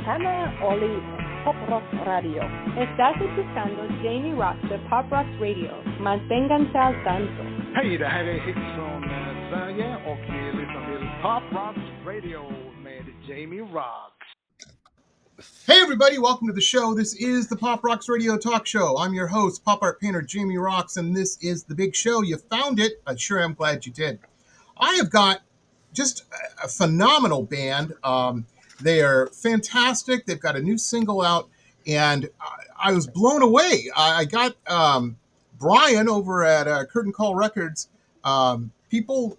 Hannah Oli Pop Rock Radio. Estás escuchando Jamie Roxx de Pop Rock Radio. Manténganse al tanto. Hej, det här är Hit från Sverige och vi lyssnar till Pop Rock Radio med Jamie Roxx. Hey everybody, welcome to the show. This is the Pop Roxx Radio Talk Show. I'm your host, pop art painter Jamie Roxx, and this is the big show. You found it. I sure am glad you did. I have got just a phenomenal band. They are fantastic. They've got a new single out, and I was blown away. I got Brian over at Curtain Call Records. People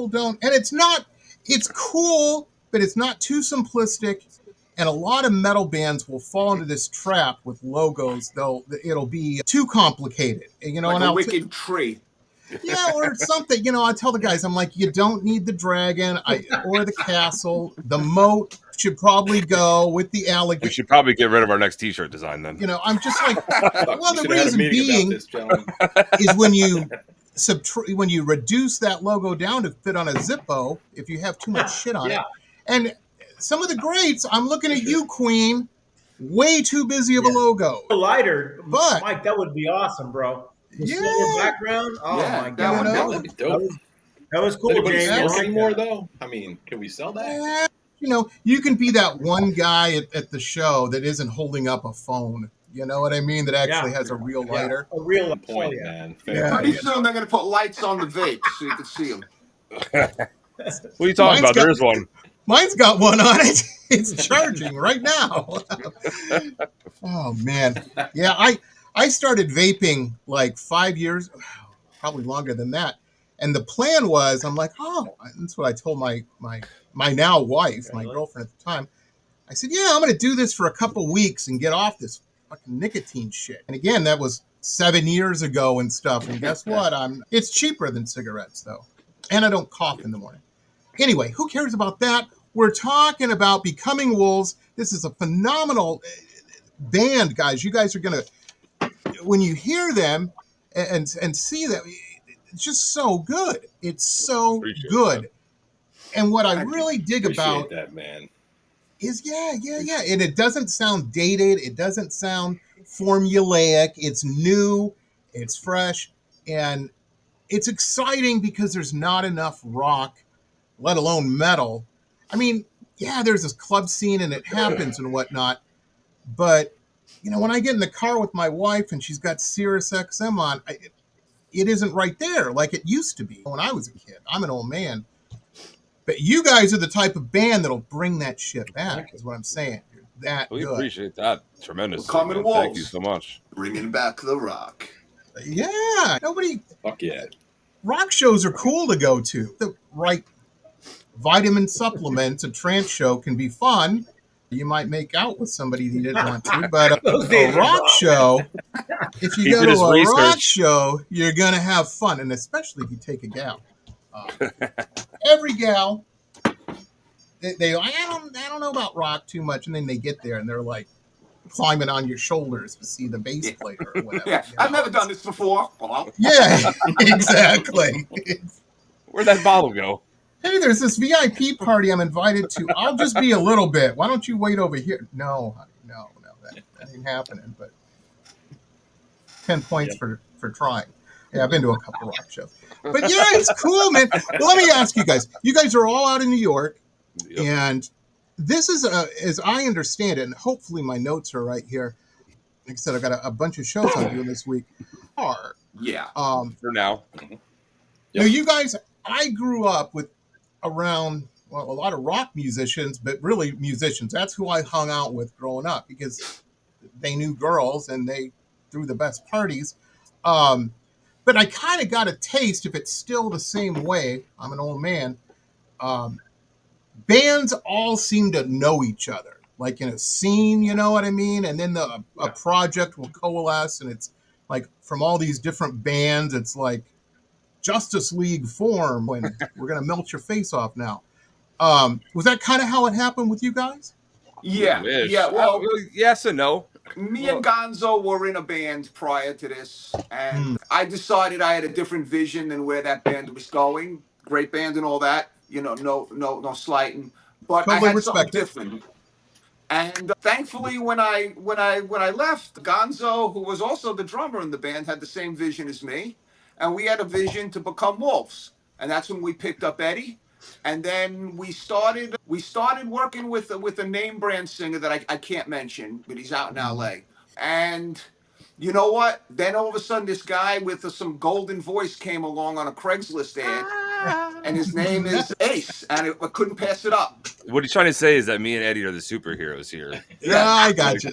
don't, and it's cool, but it's not too simplistic. And a lot of metal bands will fall into this trap with logos. It'll be too complicated, you know. Like and a wicked tree. Yeah, or something. You know, I tell the guys, I'm like, you don't need the dragon or the castle. The moat should probably go with the alligator. We should probably get rid of our next T-shirt design then. You know, I'm just like, well, the reason being is when you reduce that logo down to fit on a Zippo, if you have too much shit on it. And some of the greats, I'm looking at you, Queen, way too busy of a logo. Lighter, but Mike, that would be awesome, bro. The yeah, background. Oh my god, that would be dope. That was cool. Anybody James. sell anymore though? I mean, can we sell that? Yeah. You know, you can be that one guy at the show that isn't holding up a phone. You know what I mean? That actually has a real lighter. A real point, man. Pretty soon they're going to put lights on the vapes so you can see them. What are you talking about? There's one. Mine's got one on it. It's charging right now. Oh, man. Yeah, I started vaping like 5 years, probably longer than that. And the plan was, I'm like, that's what I told my now wife, my girlfriend at the time. I said, yeah, I'm going to do this for a couple weeks and get off this fucking nicotine shit. And again, that was 7 years ago and stuff. And guess what? It's cheaper than cigarettes, though. And I don't cough in the morning. Anyway, who cares about that? We're talking about Becoming Wolves. This is a phenomenal band, guys. You guys are going to, when you hear them and see them, it's just so good. It's so Appreciate good. That. And what I really dig about that, man, is and it doesn't sound dated. It doesn't sound formulaic. It's new. It's fresh. And it's exciting because there's not enough rock, let alone metal. I mean, yeah, there's this club scene and it happens and whatnot. But, you know, when I get in the car with my wife and she's got Sirius XM on, it isn't right there like it used to be when I was a kid. I'm an old man. But you guys are the type of band that'll bring that shit back, is what I'm saying. You're that We good. appreciate that tremendously. Coming Wolves. Thank you so much. Bringing back the rock. Yeah. Fuck yeah. Rock shows are cool to go to. The right vitamin supplements, a trance show can be fun. You might make out with somebody you didn't want to, but a rock show, if you go to a rock show, you're going to have fun, and especially if you take a gal. Every gal, they I don't know about rock too much, and then they get there and they're like climbing on your shoulders to see the bass player or whatever. Yeah, I've never done this before. Yeah, exactly. Where'd that bottle go? Hey, there's this VIP party I'm invited to. I'll just be a little bit. Why don't you wait over here? No, honey, no, that ain't happening. But 10 points for trying. Yeah, I've been to a couple rock shows. But yeah, it's cool, man. Well, let me ask you guys. You guys are all out in New York, and this is, as I understand it, and hopefully my notes are right here. Like I said, I've got a bunch of shows I'm doing this week. For now. Now, you guys, I grew up with around a lot of rock musicians, but really musicians. That's who I hung out with growing up because they knew girls and they threw the best parties. But I kind of got a taste, if it's still the same way, I'm an old man, bands all seem to know each other, like in a scene, you know what I mean? And then a project will coalesce, and it's like from all these different bands, it's like Justice League form when we're going to melt your face off now. Was that kind of how it happened with you guys? Yeah. Well, yes and no. Me and Gonzo were in a band prior to this, and I decided I had a different vision than where that band was going. Great band and all that, you know, no slighting, but totally I had something different. And thankfully, when I left, Gonzo, who was also the drummer in the band, had the same vision as me, and we had a vision to become Wolves. And that's when we picked up Eddie, and then we started working with a name brand singer that I can't mention, but he's out in L.A. And you know what? Then all of a sudden, this guy with some golden voice came along on a Craigslist ad, and his name is Ace, and I couldn't pass it up. What he's trying to say is that me and Eddie are the superheroes here. Yeah, I got you.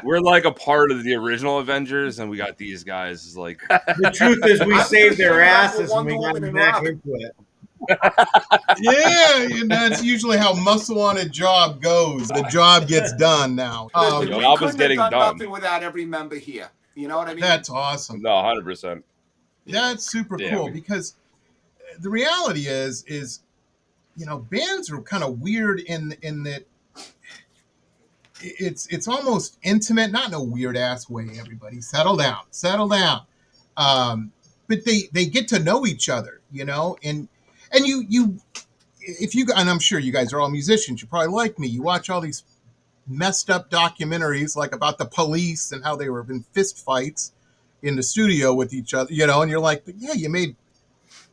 We're like a part of the original Avengers, and we got these guys. Like the truth is, we saved their asses and we got them back into it. Yeah, and that's usually how muscle on a job goes. The job gets done now. Listen, we couldn't have done nothing without every member here. You know what I mean? That's awesome. No, 100%. That's super cool because the reality is bands are kind of weird in that it's almost intimate, not in a weird ass way. Everybody settle down. But they get to know each other, and you if you, and I'm sure you guys are all musicians, you're probably like me. You watch all these messed up documentaries like about the Police and how they were in fist fights in the studio with each other, and you're like, yeah, you made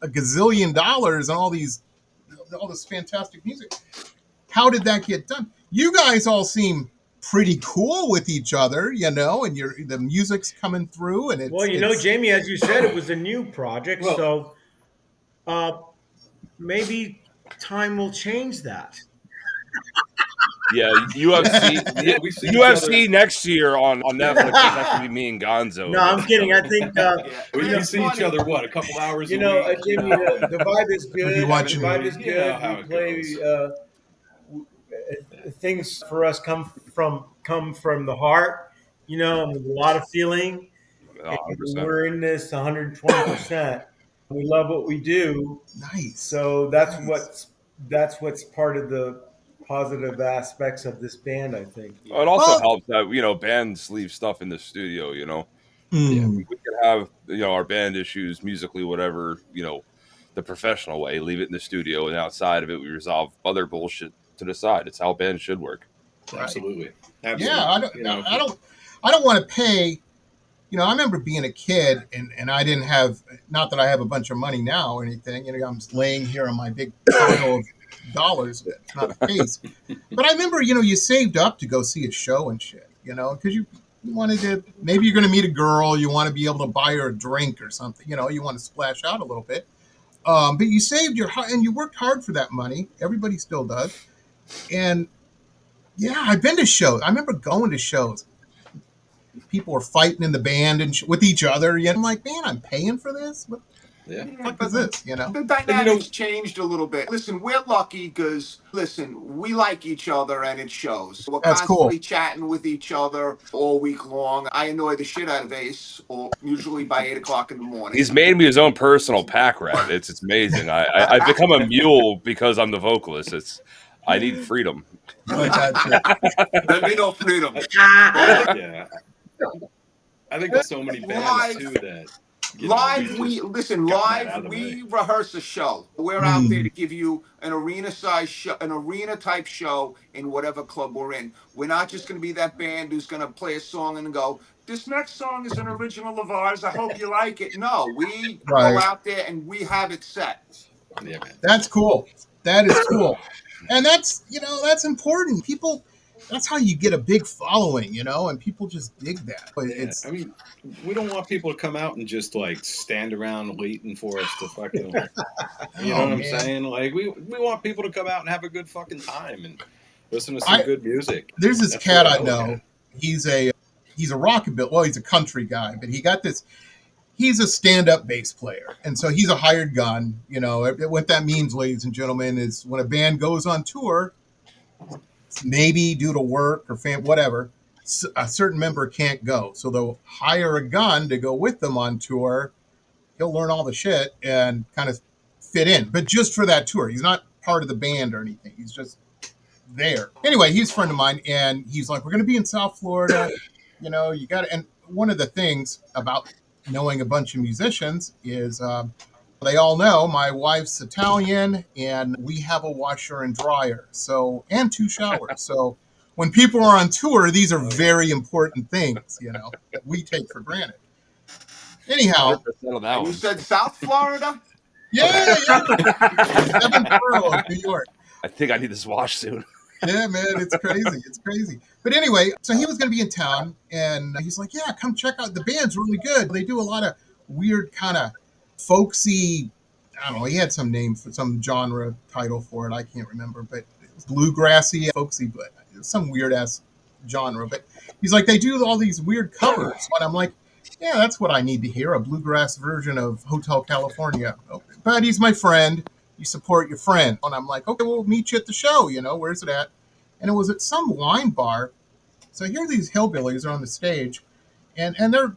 a gazillion dollars and all this fantastic music. How did that get done? You guys all seem pretty cool with each other, and the music's coming through, and it's Jamie, as you said, it was a new project, so maybe time will change that. Yeah, UFC next year on Netflix. That's gonna be me and Gonzo. No, I'm kidding. I think we see each other a couple hours. Jamie, the vibe is good. The vibe is good. We play things for us come from the heart. With a lot of feeling. We're in this 120%. We love what we do. Nice. So that's what's part of the positive aspects of this band, I think. It also helps that bands leave stuff in the studio. We can have our band issues musically, whatever, the professional way, leave it in the studio, and outside of it we resolve other bullshit to the side. It's how bands should work. Right. Absolutely. Yeah, I don't want to pay. I remember being a kid and I didn't have, not that I have a bunch of money now or anything. I'm just laying here on my big pile of dollars. It's not a case. But I remember, you saved up to go see a show and shit, because you wanted to, maybe you're going to meet a girl, you want to be able to buy her a drink or something, you want to splash out a little bit. But you saved and you worked hard for that money. Everybody still does. And yeah, I've been to shows. I remember going to shows. People were fighting in the band and with each other. I'm like, man, I'm paying for this? What the fuck is this? The dynamics changed a little bit. Listen, we're lucky because, we like each other and it shows. We're constantly chatting with each other all week long. I annoy the shit out of Ace, or usually by 8 o'clock in the morning. He's made me his own personal pack rat. It's amazing. I've become a mule because I'm the vocalist. I need freedom. Let me know freedom. Yeah. I think there's so many bands too that live. We rehearse a show. We're out there to give you an arena size show, an arena type show in whatever club we're in. We're not just going to be that band who's going to play a song and go, this next song is an original of ours. I hope you like it. No, we go out there and we have it set. Yeah, man. That's cool. That is cool. And that's important. People, that's how you get a big following, and people just dig that. We don't want people to come out and just stand around waiting for us to fucking, you know what I'm saying? We want people to come out and have a good fucking time and listen to some good music. There's this cat I know. He's a rockabilly. Well, he's a country guy, but he's a stand-up bass player, and so he's a hired gun. What that means, ladies and gentlemen, is when a band goes on tour, maybe due to work or whatever, a certain member can't go. So they'll hire a gun to go with them on tour. He'll learn all the shit and kind of fit in, but just for that tour. He's not part of the band or anything. He's just there. Anyway, he's a friend of mine, and he's like, we're going to be in South Florida. You got to, and one of the things about knowing a bunch of musicians is they all know my wife's Italian and we have a washer and dryer, and 2 showers. So when people are on tour, these are very important things, that we take for granted. Anyhow, 100% on that And you one. said South Florida? yeah. Seventh borough of New York. I think I need this wash soon. Yeah, man, it's crazy. It's crazy. But anyway, so he was going to be in town, and he's like, yeah, come check out. The band's really good. They do a lot of weird kind of folksy, I don't know, he had some name for some genre title for it. I can't remember, but it was bluegrassy, folksy, but some weird-ass genre. But he's like, they do all these weird covers. And I'm like, yeah, that's what I need to hear, a bluegrass version of Hotel California. But he's my friend. You support your friend. And I'm like, okay, we'll meet you at the show, where's it at? And it was at some wine bar. So here these hillbillies are on the stage, and they're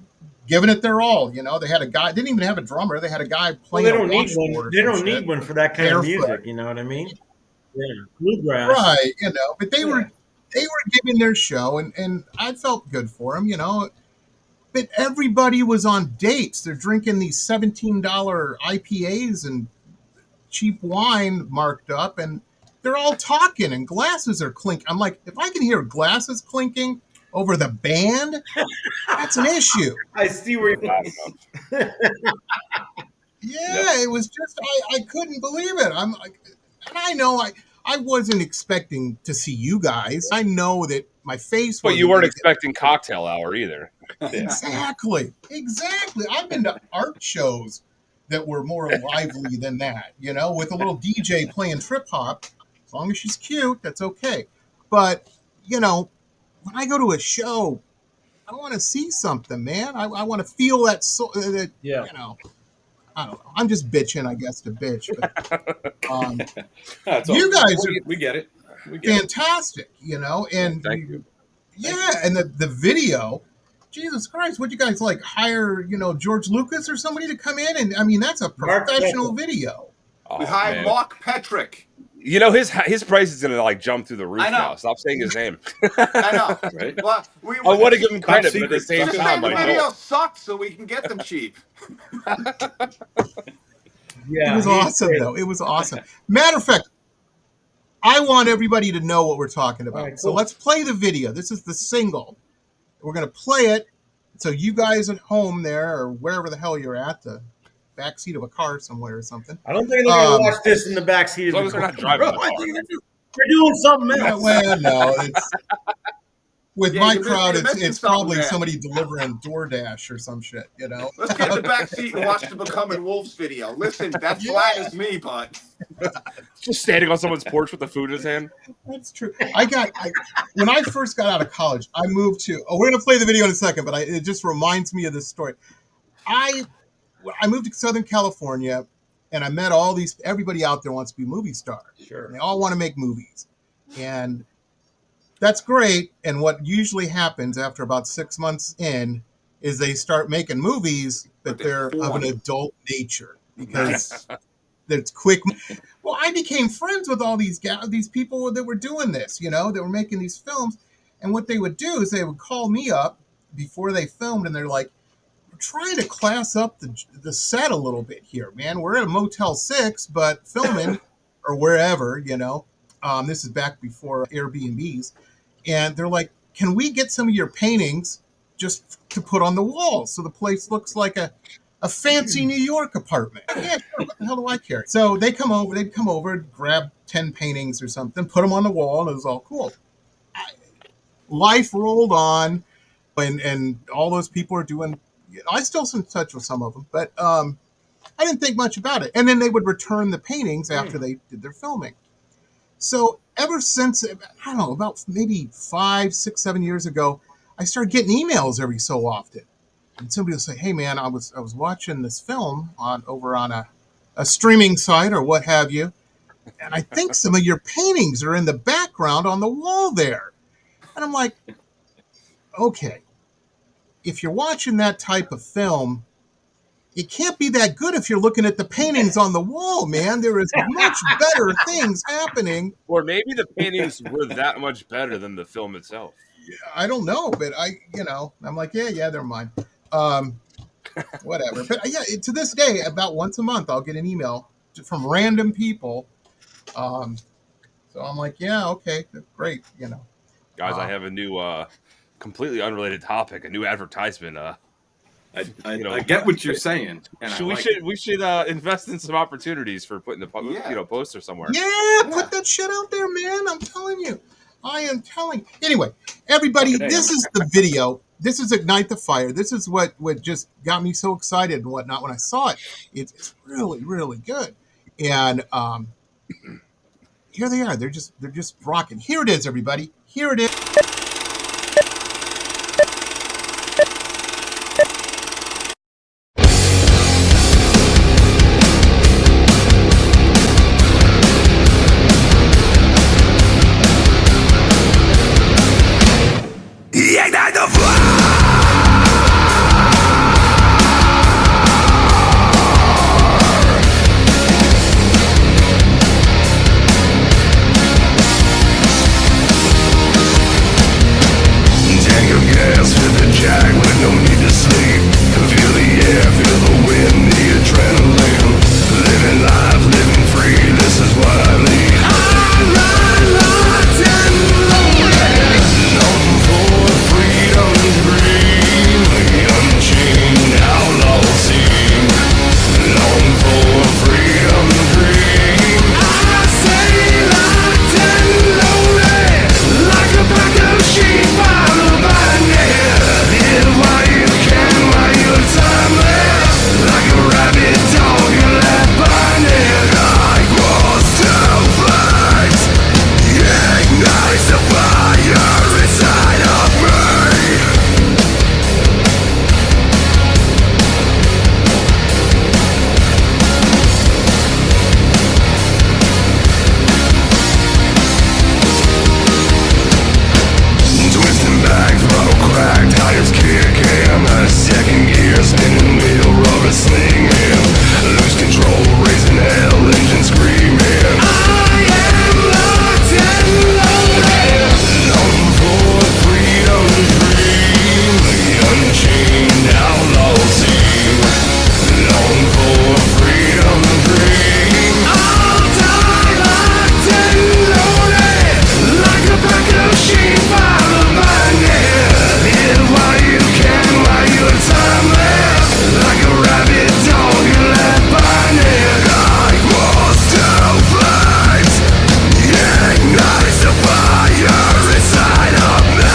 giving it their all. They had a guy, didn't even have a drummer. They had a guy playing they don't need one. washboard. They don't need one for that kind of music. Barefoot. You know what I mean? Yeah, bluegrass. Right, but they were giving their show, and I felt good for them, But everybody was on dates. They're drinking these $17 IPAs and cheap wine marked up, and they're all talking, and glasses are clinking. I'm like, if I can hear glasses clinking over the band, that's an issue. I see where you're Yeah, It was just I couldn't believe it. I'm like, and I know I wasn't expecting to see you guys. I know that my face. But you weren't expecting cocktail hour either. Exactly. I've been to art shows that were more lively than that, with a little DJ playing trip hop. As long as she's cute, that's okay. But, when I go to a show, I want to see something, man. I want to feel that, I don't know. I'm just bitching, I guess, to bitch. But, you guys we get it. Fantastic, and thank you. Yeah, and the video, Jesus Christ, would you guys hire, George Lucas or somebody to come in? And I mean, that's a professional video. We hired Mark Petrick. His price is gonna jump through the roof now. Stop saying his name. I know. Right? Well, I want to give him credit, but at the same just time, say the video sucks so we can get them cheap. It was awesome, though. It was awesome. Matter of fact, I want everybody to know what we're talking about. Right, cool. So let's play the video. This is the single. We're going to play it. So you guys at home there, or wherever the hell you're at, the backseat of a car somewhere or something. I don't think they're going to watch this in the backseat of the car. Not driving they're doing something else. Well, no, with my crowd, it's probably somebody delivering DoorDash or some shit, Let's get in the back seat and watch the Becoming Wolves video. Listen, that flatters me, but just standing on someone's porch with the food in his hand. That's true. When I first got out of college, I moved to. Oh, we're gonna play the video in a second, but it just reminds me of this story. I moved to Southern California, and I met everybody out there wants to be a movie star. Sure. And they all want to make movies, and that's great. And what usually happens after about 6 months in is they start making movies, but they're of an adult nature because it's quick. Well, I became friends with all these people that were doing this, that were making these films. And what they would do is they would call me up before they filmed, and they're like, we're trying to class up the set a little bit here, man. We're at a Motel 6, but filming or wherever, this is back before Airbnbs. And they're like, can we get some of your paintings just to put on the walls so the place looks like a fancy New York apartment? Yeah, sure. What the hell do I care? So they'd come over, grab 10 paintings or something, put them on the wall, and it was all cool. Life rolled on, and all those people are doing, I still in touch with some of them, but I didn't think much about it. And then they would return the paintings after they did their filming. So ever since, I don't know, about maybe 5, 6, 7 years ago, I started getting emails every so often. And somebody will say, hey, man, I was watching this film over on a streaming site or what have you, and I think some of your paintings are in the background on the wall there. And I'm like, okay, if you're watching that type of film, it can't be that good if you're looking at the paintings on the wall, man. There is much better things happening. Or maybe the paintings were that much better than the film itself. I don't know, but I'm like, yeah, they're mine. Whatever. But to this day, about once a month, I'll get an email from random people. So I'm like, yeah, okay, great, Guys, I have a new, completely unrelated topic, a new advertisement. I get what you're saying, and we should invest in some opportunities for putting the poster somewhere. Yeah, put that shit out there, man. I'm telling you. I am telling. Anyway, everybody, this is the video. This is Ignite the Fire. This is what just got me so excited and whatnot when I saw it. It's really, really good. And here they are. They're just rocking. Here it is, everybody. Here it is. Ignite the fire! Tank of gas, hit the jack with no need to sleep. Feel the air, feel the wind, the adrenaline. Living life, living free, this is what I lead. I'm locked and loaded. Known for freedom's dream, unchained outlaw team. Known for freedom's dream. I stay locked and loaded, like a pack of sheep. Like a rabid dog, you left blinded. I was to fight. Ignites the fire inside of me. Twisting back, throttle cracked, tires kicking. Second gear spinning wheel, rubber slinging. Lose control, raising hell, engine screaming. I am locked and loaded. Known for freedom's dream, unchained outlaw team. Known for freedom's dream. I'll die locked and loaded, like a pack of sheep. I'm abandoned. Live while you can, while your time left. Like a rabid dog, you left blinded. I was to fight. Ignites the fire inside of me.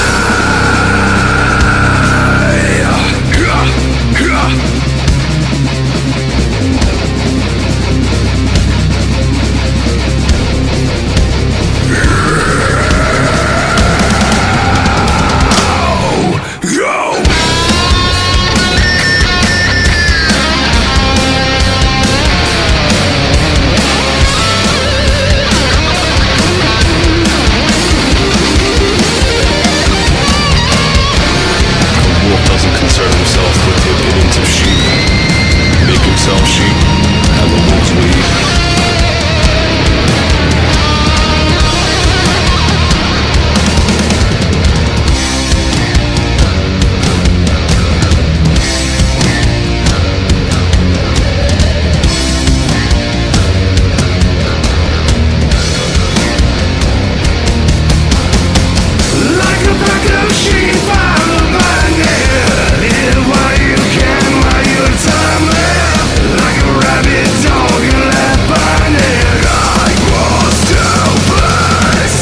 Go! Wolf doesn't concern himself with the opinions of sheep. Make himself sheep, have the wolves lead. Like a pack of sheep, I'm abandoned. Live while you can, while your time left. Like a rabid dog, you left blinded. I was to fight.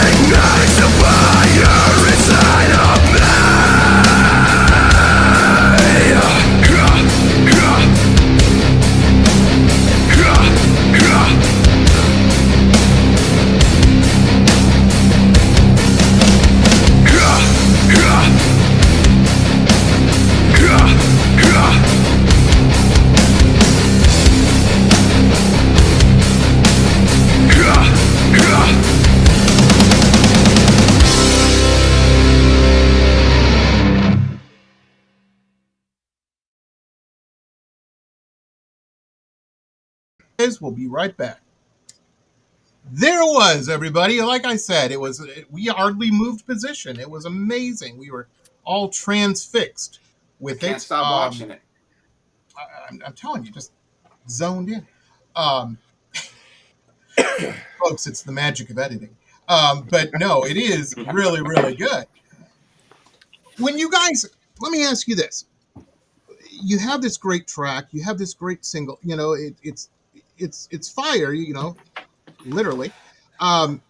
Ignites the fire inside of me. We'll be right back. There it was, everybody. Like I said, we hardly moved position. It was amazing. We were all transfixed with it. Can't stop watching it. I'm telling you, just zoned in. Folks, it's the magic of editing. But no, it is really, really good. When you guys, let me ask you this: you have this great track, you have this great single. It's fire. Literally. And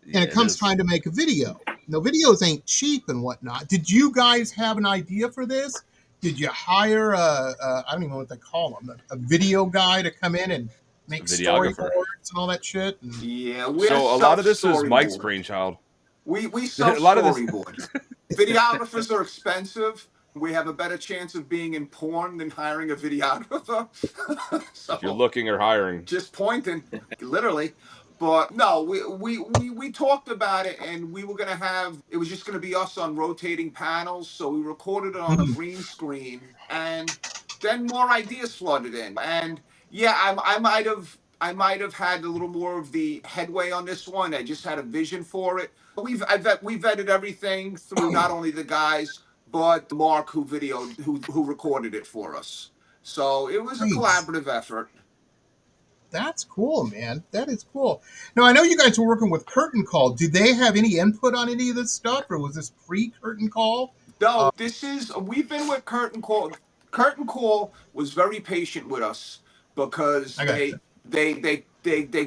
it comes time to make a video. Videos ain't cheap and whatnot. Did you guys have an idea for this? Did you hire I don't even know what they call them, a video guy to come in and make storyboards and all that shit? Yeah, we're so a lot of this is Mike's brainchild. We self-storyboard. Videographers are expensive. We have a better chance of being in porn than hiring a videographer. So, if you're looking or hiring, just pointing, literally. But no, we talked about it, and we were gonna have it was just gonna be us on rotating panels. So we recorded it on a green screen, and then more ideas flooded in. And yeah, I might have had a little more of the headway on this one. I just had a vision for it. We vetted everything through not only the guys but Mark who recorded it for us. So it was a collaborative effort. That's cool, man. That is cool. Now, I know you guys were working with Curtain Call. Did they have any input on any of this stuff, or was this pre-Curtain Call? No, we've been with Curtain Call. Curtain Call was very patient with us because they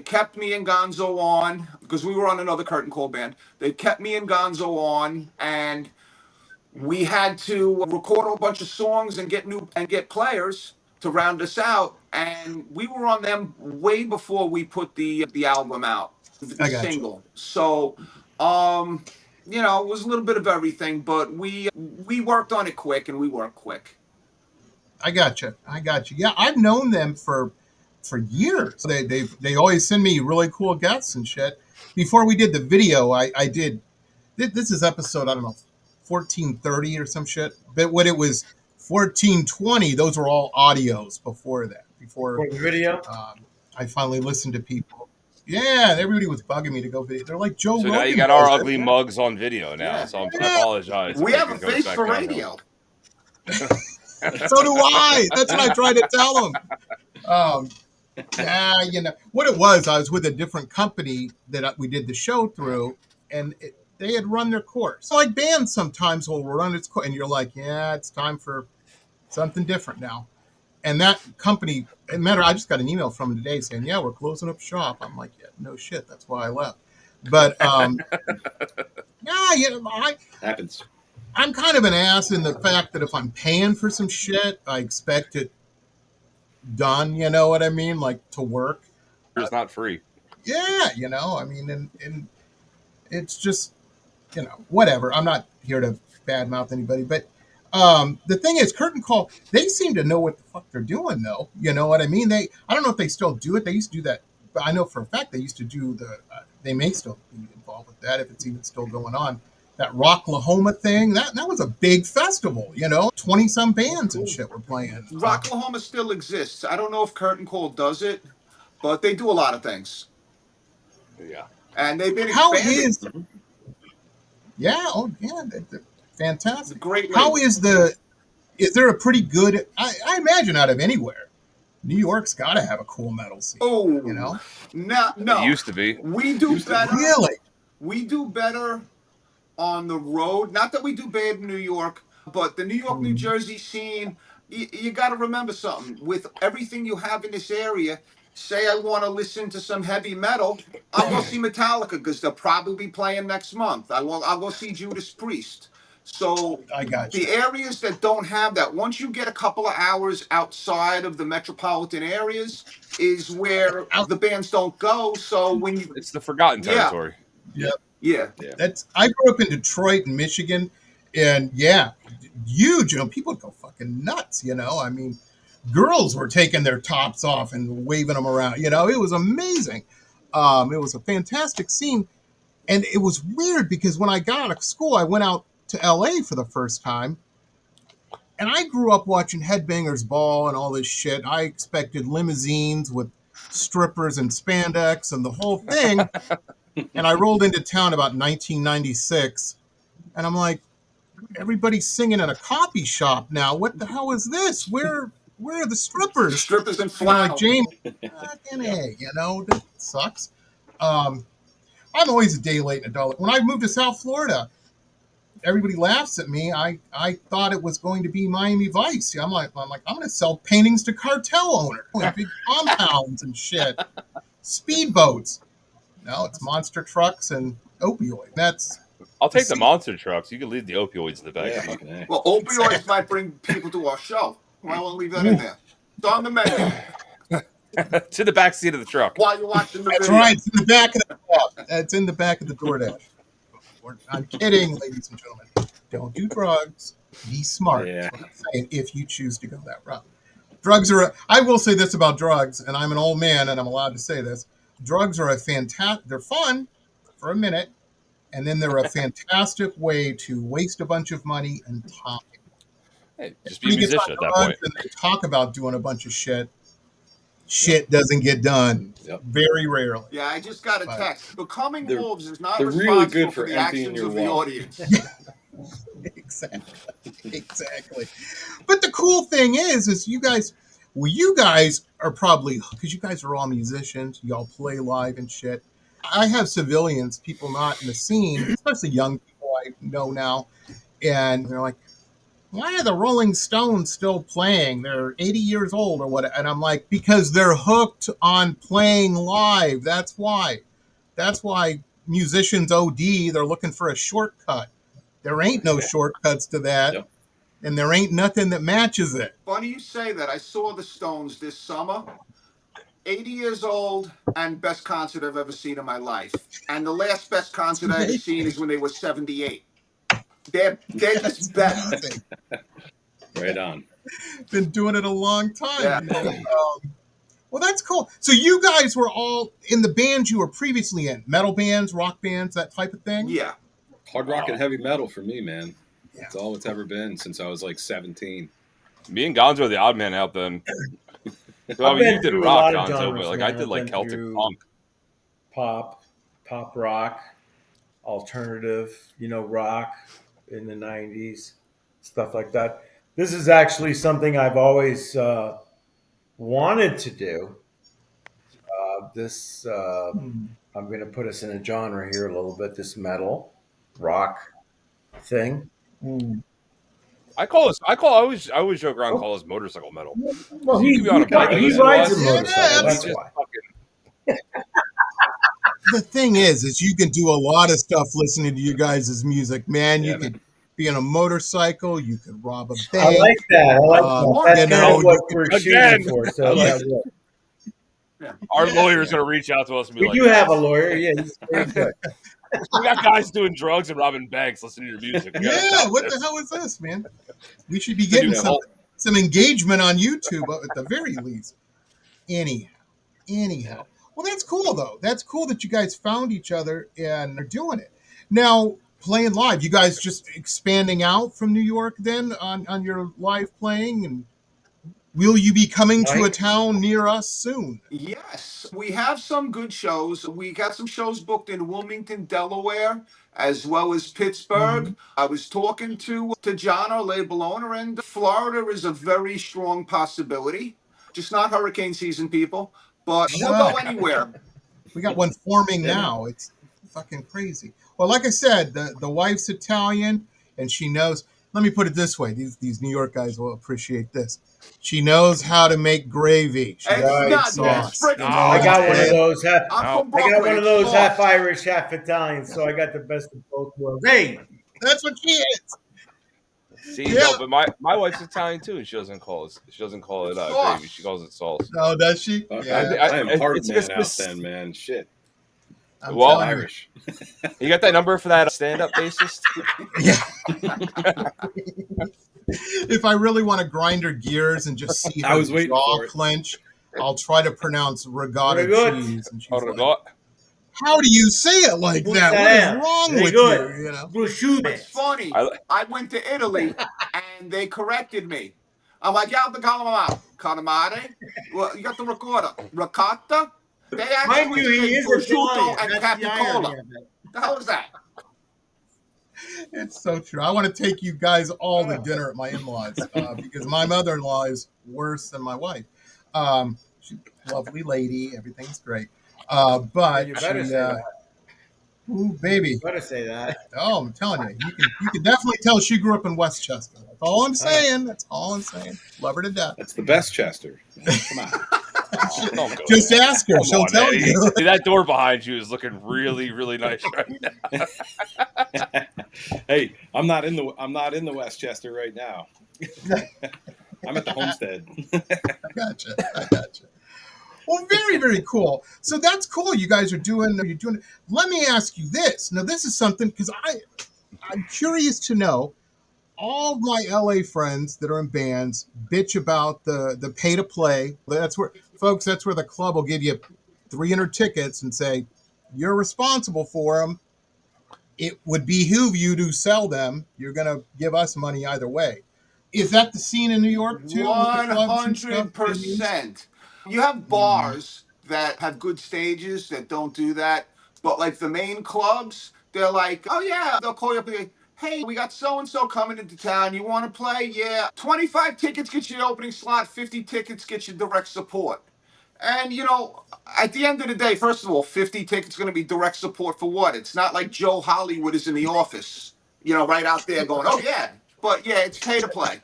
kept me and Gonzo on because we were on another Curtain Call band. They kept me and Gonzo on, and we had to record a bunch of songs and get players to round us out, and we were on them way before we put the album out, the single. So it was a little bit of everything, but we worked on it quick, and we worked quick. I got you. Yeah, I've known them for years. They always send me really cool guests and shit. Before we did the video, I did. This is episode, I don't know, 1430 or some shit. But when it was 1420, those were all audios before that. Before the video, I finally listened to people. Yeah, everybody was bugging me to go video. They're like, Joe. So now you got our ugly mugs on video now. So I apologize. We have a face for radio. So do I. That's what I tried to tell them. Yeah, what it was. I was with a different company that we did the show through, and they had run their course. So like bands sometimes will run its course, and you're like, yeah, it's time for something different now. And that company, I just got an email from them today saying, yeah, we're closing up shop. I'm like, yeah, no shit. That's why I left. But yeah, happens. I'm kind of an ass in the fact that if I'm paying for some shit, I expect it done. You know what I mean? Like to work. It's not free. Yeah, I mean, and it's just, whatever. I'm not here to badmouth anybody, but the thing is, Curtain Call, they seem to know what the fuck they're doing, though. You know what I mean? I don't know if they still do it. They used to do that, but I know for a fact they used to do they may still be involved with that if it's even still going on. That Rocklahoma thing, that was a big festival, 20-some bands and shit were playing. Rocklahoma still exists. I don't know if Curtain Call does it, but they do a lot of things. Yeah. And they've been expanding. They're fantastic. Great. How is there a pretty good, I imagine out of anywhere, New York's got to have a cool metal scene. Oh, No. It used to be. We do better. Really? We do better on the road. Not that we do bad in New York, but the New York, New Jersey scene, you got to remember something. With everything you have in this area, say I want to listen to some heavy metal, I'll go see Metallica because they'll probably be playing next month. I'll go see Judas Priest. So I got you. The areas that don't have that, once you get a couple of hours outside of the metropolitan areas, is where the bands don't go. So it's the forgotten territory. Yeah. I grew up in Detroit and Michigan, and huge. People would go fucking nuts. I mean, girls were taking their tops off and waving them around. It was amazing. It was a fantastic scene, and it was weird because when I got out of school, I went out to LA for the first time, and I grew up watching Headbangers Ball and all this shit. I expected limousines with strippers and spandex and the whole thing. And I rolled into town about 1996, and I'm like, everybody's singing in a coffee shop now. What the hell is this? Where are the strippers? Strippers and flannel. Like, James, fucking A, that sucks. I I'm always a day late and a dollar. When I moved to South Florida, everybody laughs at me. I thought it was going to be Miami Vice. I'm like, I'm going to sell paintings to cartel owners, big compounds and shit, speedboats. No, it's monster trucks and opioid. I'll take the monster trucks. You can leave the opioids in the back seat. Yeah. Well, opioids might bring people to our show. Why won't leave that in there? It's on the menu. To the back seat of the truck. While you're watching the That's video. right. It's in the back of the truck. It's in the back of the DoorDash. I'm kidding, ladies and gentlemen. Don't do drugs. Be smart. Yeah. That's what I'm saying, if you choose to go that route. Drugs are. I will say this about drugs, and I'm an old man, and I'm allowed to say this. Drugs are they're fun for a minute, and then they're a fantastic way to waste a bunch of money and time. Hey, just be a musician at that point. And they talk about doing a bunch of shit. Shit doesn't get done. Very rarely. Yeah, I just got a text. Becoming wolves is not they're responsible really good for for the emptying actions your of the wallet. audience. Exactly. But the cool thing is you guys are probably, because you guys are all musicians, y'all play live and shit. I have civilians, people not in the scene, especially young people I know now, and they're like, why are the Rolling Stones still playing? They're 80 years old or what? And I'm like, because they're hooked on playing live. That's why. That's why musicians OD. They're looking for a shortcut. There ain't no shortcuts to that. Yep. And there ain't nothing that matches it. Funny you say that. I saw the Stones this summer. 80 years old and best concert I've ever seen in my life. And the last best concert I've ever seen is when they were 78. They're just better. Right on. Been doing it a long time. Yeah. Well, that's cool. So you guys were all in the bands you were previously in, metal bands, rock bands, that type of thing? Yeah. Hard rock and heavy metal for me, man. That's all it's ever been since I was like 17. Me and Gonzo are the odd man out then. I've been you did through a rock, lot of Gonzo, genres, but like man. I did like I've been Celtic through punk. Pop rock, alternative, rock in the 90s, stuff like that. This is actually something I've always wanted to do. I'm going to put us in a genre here a little bit, this metal rock thing. I always joke around, call us motorcycle metal. Well, You could be on a bike. he rides a motorcycle. That's just why. The thing is you can do a lot of stuff listening to you guys' music, man. You could be on a motorcycle. You could rob a bank. I like that. That's kind of what we're shooting for. So our lawyer's going to reach out to us and be we like, do have a lawyer. Yeah, he's very good. We got guys doing drugs and robbing banks listening to your music. Yeah, what the hell is this, man? We should be getting some engagement on YouTube at the very least. Anyhow. Well, that's cool, though. That's cool that you guys found each other and are doing it. Now, playing live, you guys just expanding out from New York then on your live playing? And will you be coming to a town near us soon? Yes, we have some good shows. We got some shows booked in Wilmington, Delaware, as well as Pittsburgh. I was talking to John, our label owner, and Florida is a very strong possibility. Just not hurricane season, people. But we'll go anywhere. We got one forming now. It's fucking crazy. Well, like I said, the wife's Italian, and she knows. Let me put it this way: these New York guys will appreciate this. She knows how to make gravy. She It's sauce. I got one of those. I'm from Brooklyn. I got one of those half Irish, half Italian. So I got the best of both worlds. Hey, that's what she is. See, no, but my wife's Italian too, and she doesn't call it gravy. She calls it sauce. Oh, does she? I am part man out then, man. Shit. I'm Irish. You got that number for that stand-up bassist? Yeah. If I really want to grind her gears and just see her jaw clench, I'll try to pronounce regatta cheese. And she's like, how do you say it like that? What is wrong with you? It's funny. I went to Italy and they corrected me. I'm like, calamare. Well, you got the ricotta. They actually say prosciutto and capicola. The hell is that? It's so true. I want to take you guys all to dinner at my in-laws because my mother-in-law is worse than my wife. She's a lovely lady. Everything's great. But Ooh, baby. Gotta say that. Oh, I'm telling you, you can definitely tell she grew up in Westchester. That's all I'm saying. That's all I'm saying. Love her to death. That's the best Chester. Come on. Oh, don't go Just there. ask her; Come she'll on, tell Eddie. you. That door behind you is looking really, really nice right now. Hey, I'm not in the Westchester right now. I'm at the homestead. I gotcha. Well, very, very cool. So that's cool. You guys are doing. You're doing. Let me ask you this. Now, this is something because I'm curious to know. All of my LA friends that are in bands bitch about the pay to play. That's where, folks. That's where the club will give you 300 tickets and say you're responsible for them. It would behoove you to sell them. You're gonna give us money either way. Is that the scene in New York too with the clubs and stuff? 100%. You have bars that have good stages that don't do that, but like the main clubs, they're like, oh yeah, they'll call you up and say, hey, we got so and so coming into town. You want to play? Yeah. 25 tickets get you the opening slot, 50 tickets get you direct support. And at the end of the day, first of all, 50 tickets going to be direct support for what? It's not like Joe Hollywood is in the office, right out there going, oh yeah. But yeah, it's pay to play.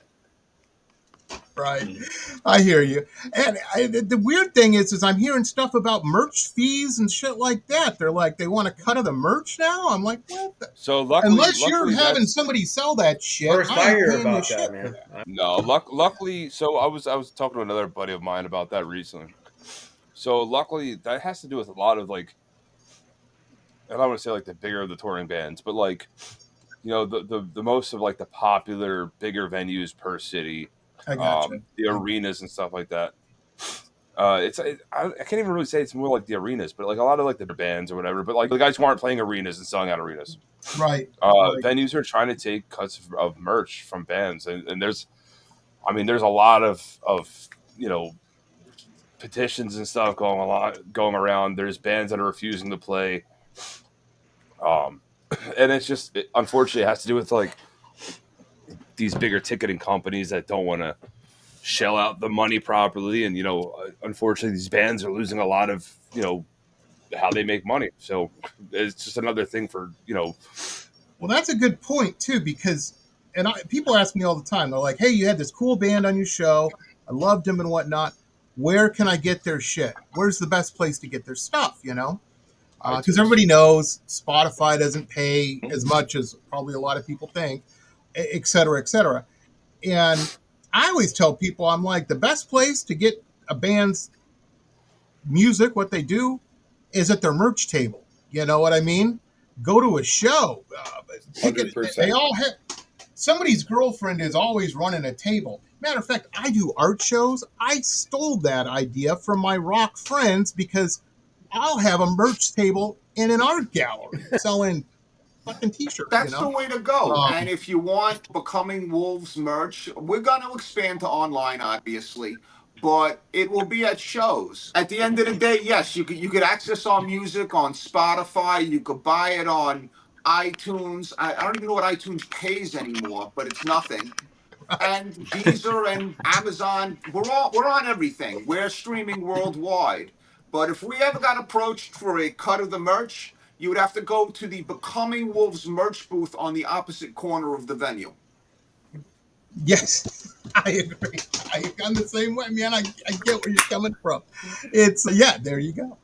Right. I hear you. And the weird thing is I'm hearing stuff about merch fees and shit like that. They're like, they want a cut of the merch now. I'm like, what? So luckily, Unless you're having that's somebody sell that shit, First I I ain't hear paying you about shit that, for man. that. no. Luckily, so I was talking to another buddy of mine about that recently. So luckily, that has to do with a lot of like, I don't want to say like the bigger of the touring bands, but like the most of like the popular bigger venues per city, I gotcha. the arenas and stuff like that. I can't even really say it's more like the arenas, but like a lot of like the bands or whatever. But like the guys who aren't playing arenas and selling out arenas, Right. Right. venues are trying to take cuts of merch from bands, and there's a lot of petitions and stuff going around. There's bands that are refusing to play, and it's just unfortunately it has to do with like these bigger ticketing companies that don't want to shell out the money properly, and unfortunately these bands are losing a lot of how they make money. So it's just another thing for Well, that's a good point too, because people ask me all the time. They're like, "Hey, you had this cool band on your show. I loved them and whatnot. Where can I get their shit? Where's the best place to get their stuff?" Because everybody knows Spotify doesn't pay as much as probably a lot of people think, et cetera, et cetera. And I always tell people, I'm like, the best place to get a band's music, what they do, is at their merch table. You know what I mean? Go to a show. 100%. They all have somebody's girlfriend is always running a table. Matter of fact, I do art shows. I stole that idea from my rock friends because I'll have a merch table in an art gallery selling fucking t-shirts. That's the way to go. And if you want Becoming Wolves merch, we're going to expand to online, obviously, but it will be at shows. At the end of the day, yes, you could access our music on Spotify. You could buy it on iTunes. I don't even know what iTunes pays anymore, but it's nothing. And Deezer and Amazon, we're on everything. We're streaming worldwide. But if we ever got approached for a cut of the merch, you would have to go to the Becoming Wolves merch booth on the opposite corner of the venue. Yes, I agree. I'm the same way, man. I get where you're coming from. There you go.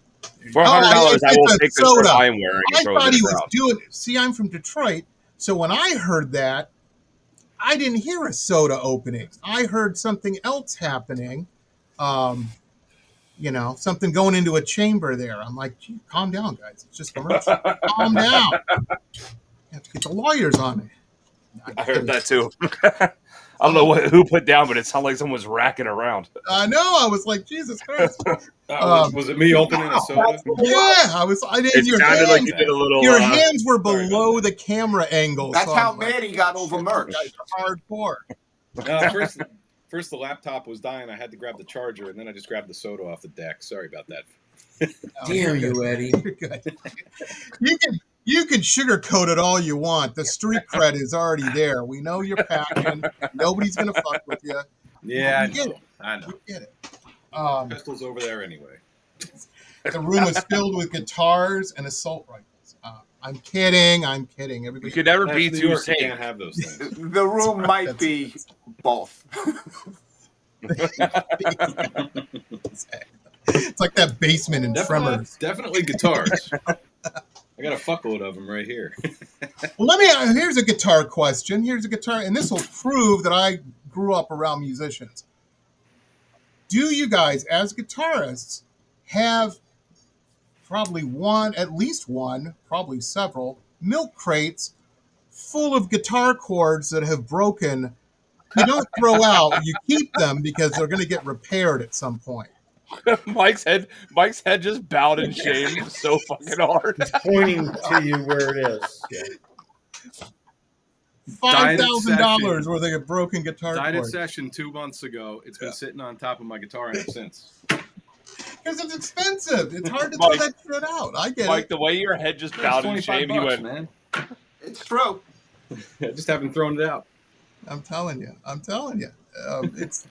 for $100 I will take the shirt I'm wearing and I throw it thought in he the was crowd. doing it. See, I'm from Detroit, so when I heard that, I didn't hear a soda opening. I heard something else happening. Something going into a chamber there. I'm like, gee, calm down, guys. It's just commercial. Calm down. You have to get the lawyers on it. I heard that too. I don't know who put down, but it sounded like someone was racking around. I know. I was like, Jesus Christ. Was it me opening a soda? Yeah, I didn't. It sounded like you did a little. Your hands were below the camera angle. That's so how mad he got over merch. Hardcore. First the laptop was dying. I had to grab the charger, and then I just grabbed the soda off the deck. Sorry about that. Damn you, Eddie. You're good. You can sugarcoat it all you want. The street cred is already there. We know you're packing. Nobody's gonna fuck with you. Yeah, I know. We get it. Pistol's over there anyway. The room is filled with guitars and assault rifles. I'm kidding. Everybody, You could never That's be New too York. You safe. can't have those things. The room might be both. It's like that basement in Tremors. Definitely guitars. I got a fuckload of them right here. Well, here's a guitar question. Here's a guitar, and this will prove that I grew up around musicians. Do you guys, as guitarists, have at least one, probably several, milk crates full of guitar chords that have broken? You don't throw out, you keep them because they're going to get repaired at some point. Mike's head just bowed in shame so fucking hard. He's pointing to you where it is. Yeah. $5,000 worth of broken guitar Died at chords. session 2 months ago. It's been sitting on top of my guitar ever since. Because it's expensive. It's hard to throw that shit out. I get Mike, it. the way your head just bowed in shame, you went, man. It's true. I just haven't thrown it out. I'm telling you. It's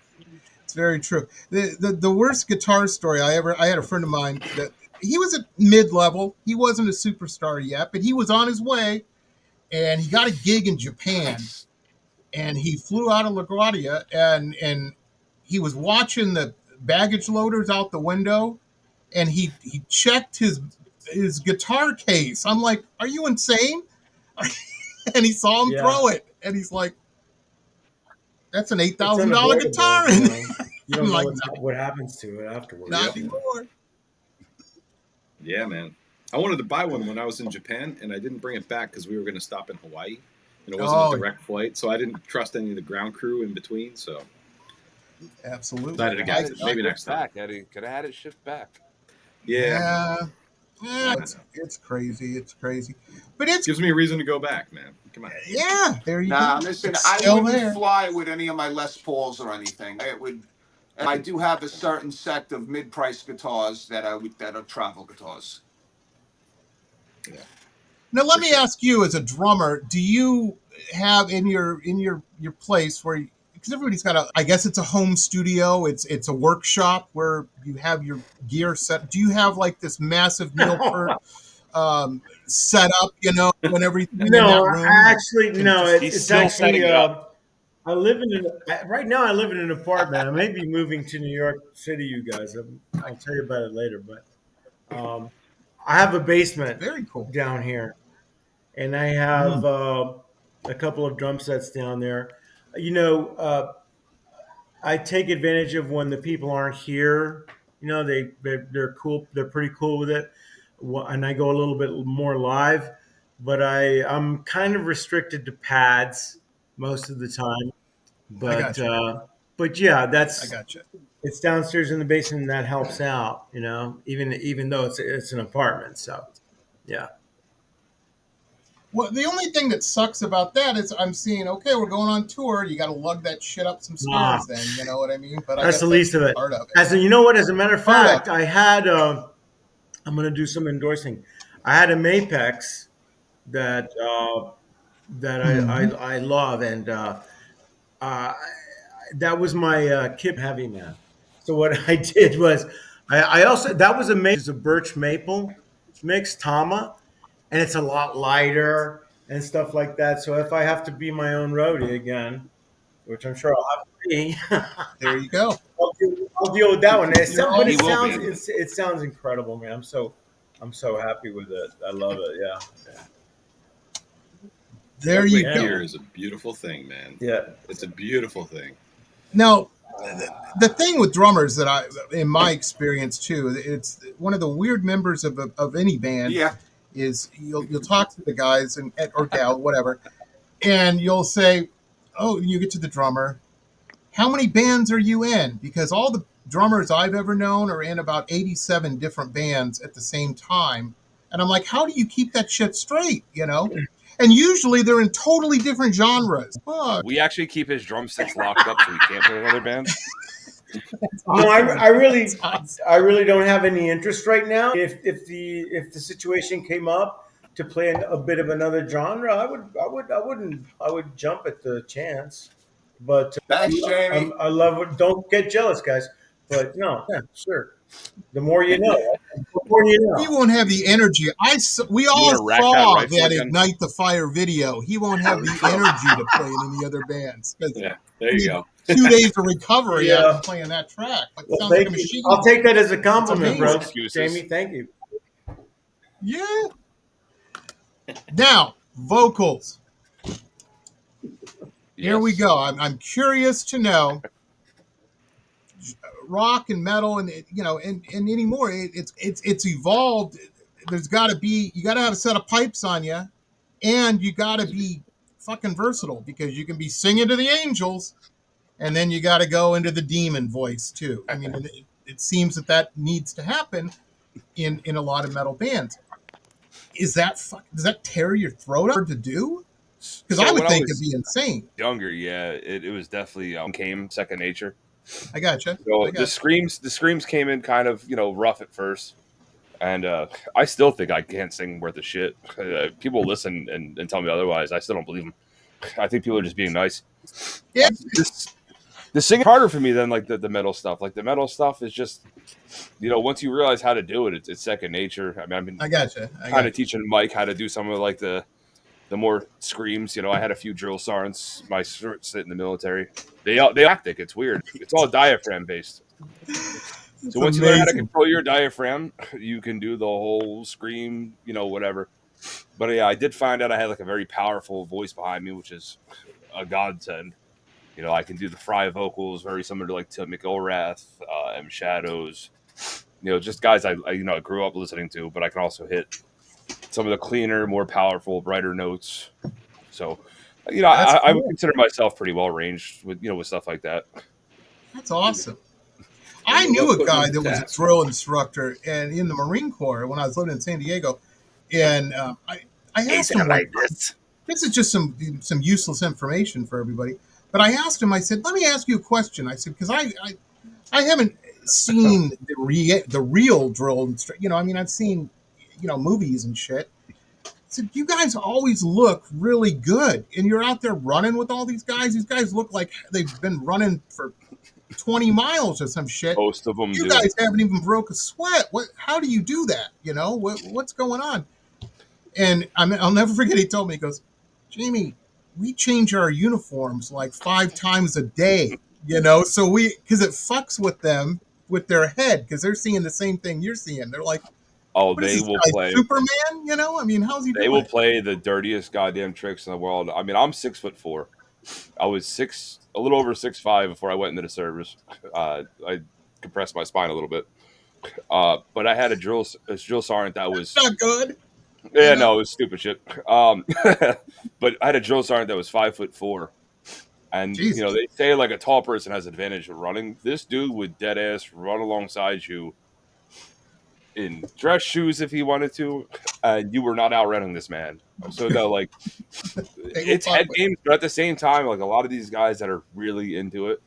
very true. The worst guitar story I had a friend of mine that he was at mid-level. He wasn't a superstar yet, but he was on his way, and he got a gig in Japan, and he flew out of LaGuardia, and he was watching the baggage loaders out the window, and he checked his guitar case. I'm like, are you insane? And he saw him throw it, and he's like, that's an $8,000 guitar. You don't know like, what happens to it afterwards. Not anymore. Yeah, man. I wanted to buy one when I was in Japan, and I didn't bring it back because we were going to stop in Hawaii, and it wasn't a direct flight, so I didn't trust any of the ground crew in between. So absolutely, decided against it. Maybe next time. Eddie. Could have had it shipped back. Yeah. It's crazy. It's crazy, but it gives me a reason to go back, man. Come on. Yeah, there you go. Listen, I wouldn't fly with any of my Les Pauls or anything. It would. And I do have a certain set of mid-price guitars that are travel guitars. Yeah. Now let me ask you, as a drummer, do you have in your place where, because everybody's got I guess it's a home studio, it's a workshop where you have your gear set. Do you have like this massive Milford set up, when everything in that room? Actually, no. It's actually I live right now. I live in an apartment. I may be moving to New York City, you guys. I'll tell you about it later. But I have a basement very cool down here, and I have a couple of drum sets down there. I take advantage of when the people aren't here. They're cool. They're pretty cool with it, and I go a little bit more live. But I'm kind of restricted to pads most of the time. But yeah, I got you. It's downstairs in the basement, and that helps out. Even though it's an apartment. So yeah. Well, the only thing that sucks about that is I'm seeing, okay, we're going on tour. You got to lug that shit up some stairs. Then you know what I mean. But that's the least of it. Part of it. As a matter of fact, I had. I'm going to do some endorsing. I had a Mapex that I love, and that was my Kip Heavy Man. So what I did was I also, that was a birch maple mix Tama, and it's a lot lighter and stuff like that. So if I have to be my own roadie again, which I'm sure I'll have to be, there you go. I'll deal with that one. It sounds incredible, man. I'm so happy with it. I love it. Yeah. There you go. Gear is a beautiful thing, man. Yeah, it's a beautiful thing. Now, the thing with drummers that in my experience too, it's one of the weird members of any band. Yeah. Is you'll talk to the guys or gal, whatever, and you'll say, "Oh, you get to the drummer. How many bands are you in?" Because all the drummers I've ever known are in about 87 different bands at the same time, and I'm like, "How do you keep that shit straight?" And usually they're in totally different genres. Fuck. We actually keep his drumsticks locked up so he can't play with other bands. Awesome. No, I really don't have any interest right now. If the situation came up to play a bit of another genre, I would jump at the chance. But thanks, Jamie. I love it. Don't get jealous, guys. But no, yeah, sure. The more you know, right? The more you know. He won't have the energy. We You all want to rack that saw rifle that again? Ignite the Fire video. He won't have the energy to play in any other bands. Yeah, there you go. 2 days of recovery Yeah. after playing that track. Like, Well, sounds like a thank you. machine. I'll take that as a compliment, amazing. bro. Excuses. Jamie, thank you. Yeah. Now, vocals. Here we Yes. go. I'm curious to know. Rock and metal, and and anymore, it's evolved. There's got to be, you got to have a set of pipes on you, and you got to be fucking versatile, because you can be singing to the angels, and then you got to go into the demon voice too. I mean, it seems that needs to happen in a lot of metal bands. Does that tear your throat out to do? Because I would think it'd be insane. Younger, yeah, it was definitely came second nature. I gotcha. So the screams came in kind of rough at first, and I still think I can't sing worth a shit. People listen and tell me otherwise. I still don't believe them. I think people are just being nice. Yeah. The singing harder for me than like the metal stuff. Like the metal stuff is just, once you realize how to do it, it's second nature. I mean, I've been I gotcha. kind of teaching Mike how to do some of like the more screams. I had a few drill sergeants, my sit in the military. They tactic. It's weird. It's all diaphragm based. So once you learn how to control your diaphragm, you can do the whole scream, whatever. But yeah, I did find out I had like a very powerful voice behind me, which is a godsend. I can do the fry vocals, very similar to like Tim McIlrath, M Shadows. Just guys I grew up listening to, but I can also hit some of the cleaner, more powerful, brighter notes. So, I would consider myself pretty well ranged with with stuff like that. That's awesome. I knew a guy that was a drill instructor and in the Marine Corps when I was living in San Diego, and I asked him like this. This is just some useless information for everybody. But I asked him. I said, "Let me ask you a question." I said, because I haven't seen the real drill instructor. I mean, I've seen movies and shit. I said, you guys always look really good, and you're out there running with all these guys. These guys look like they've been running for 20 miles or some shit. Most of them you guys haven't even broke a sweat. How do you do that? What's going on? And I'll never forget, he told me, he goes, Jamie, we change our uniforms like 5 times a day, so because it fucks with them, with their head, because they're seeing the same thing you're seeing. They're like, they will play Superman, I mean, how's he doing? They will play the dirtiest goddamn tricks in the world. I mean, I'm 6'4". I was a little over 6'5" before I went into the service. I compressed my spine a little bit. But I had a drill sergeant that was not good. Yeah, no, it was stupid shit. But I had a drill sergeant that was 5'4", and Jesus. they say like a tall person has advantage of running. This dude would dead ass run alongside you in dress shoes if he wanted to, and you were not outrunning this man. So like it's head games, but at the same time, like a lot of these guys that are really into it.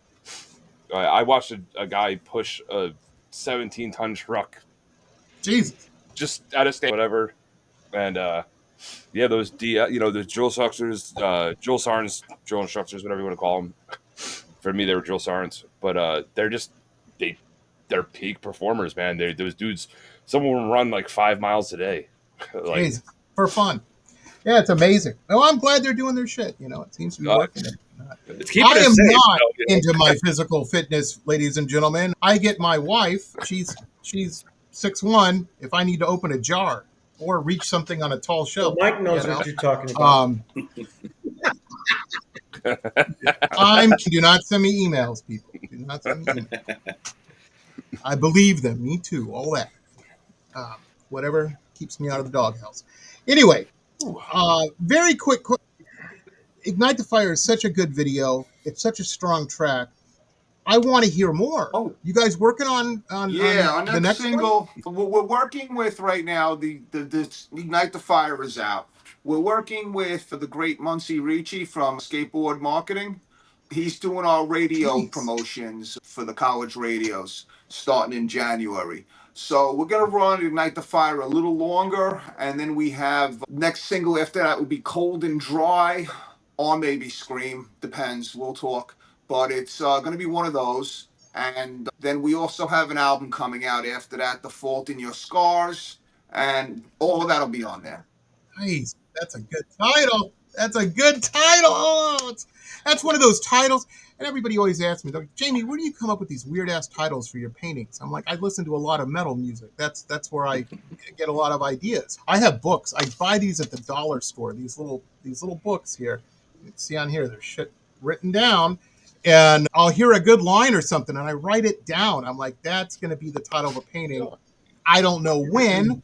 I watched a guy push a 17-ton truck. Jesus. Just at a stand, whatever. And those the drill instructors, drill sergeants, drill instructors, whatever you want to call them. For me, they were drill sergeants, but they're peak performers, man. Those dudes. Some of them run like 5 miles a day, like for fun. Yeah, it's amazing. Well, I'm glad they're doing their shit. It seems to be working. I am not into my physical fitness, ladies and gentlemen. I get my wife. She's 6'1". If I need to open a jar or reach something on a tall shelf, well, Mike knows what you're talking about. Do not send me emails, people. Do not send me emails. I believe them. Me too. All that. Whatever keeps me out of the doghouse. Anyway, very quick. Ignite the Fire is such a good video. It's such a strong track. I want to hear more. Oh, you guys working on the next single? We're working with right now. The Ignite the Fire is out. We're working with the great Muncie Ricci from Skateboard Marketing. He's doing our radio promotions for the college radios starting in January. So we're gonna run Ignite the Fire a little longer, and then we have next single after that would be Cold and Dry, or maybe Scream. Depends. We'll talk. But it's going to be one of those. And then we also have an album coming out after that, The Fault in Your Scars, and all of that'll be on there. Nice. That's a good title. That's a good title. Oh, that's one of those titles. And everybody always asks me, Jamie, where do you come up with these weird ass titles for your paintings? I'm like, I listen to a lot of metal music. That's where I get a lot of ideas. I have books. I buy these at the dollar store. These little books here. You can see on here, there's shit written down. And I'll hear a good line or something, and I write it down. I'm like, that's going to be the title of a painting. I don't know when,